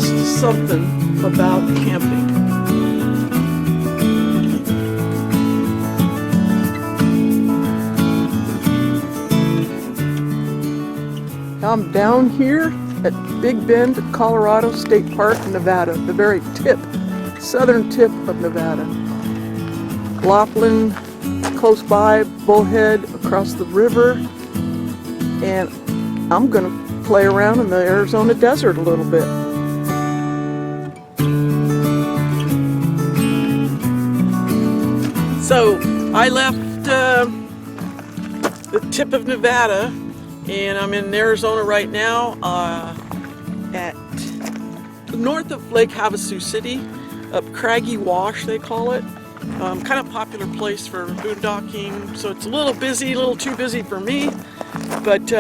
just something about camping. I'm down here at Big Bend, Colorado State Park, Nevada, the very tip, southern tip of Nevada. Laughlin, close by, Bullhead, across the river, and I'm gonna play around in the Arizona desert a little bit. So I left the tip of Nevada, and I'm in Arizona right now at north of Lake Havasu City, up Craggy Wash they call it. Kind of popular place for boondocking, so it's a little busy, a little too busy for me, but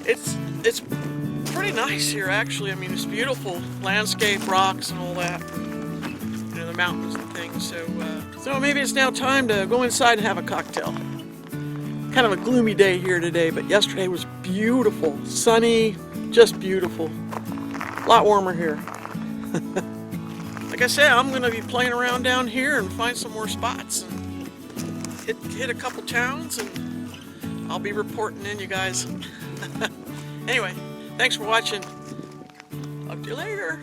it's pretty nice here actually. I mean, it's beautiful landscape, rocks and all that, you know, the mountains and things. So maybe it's now time to go inside and have a cocktail. Kind of a gloomy day here today, but yesterday was beautiful, sunny, just beautiful. A lot warmer here. Like I said, I'm gonna be playing around down here and find some more spots and hit a couple towns, and I'll be reporting in, you guys. Anyway, thanks for watching. Talk to you later.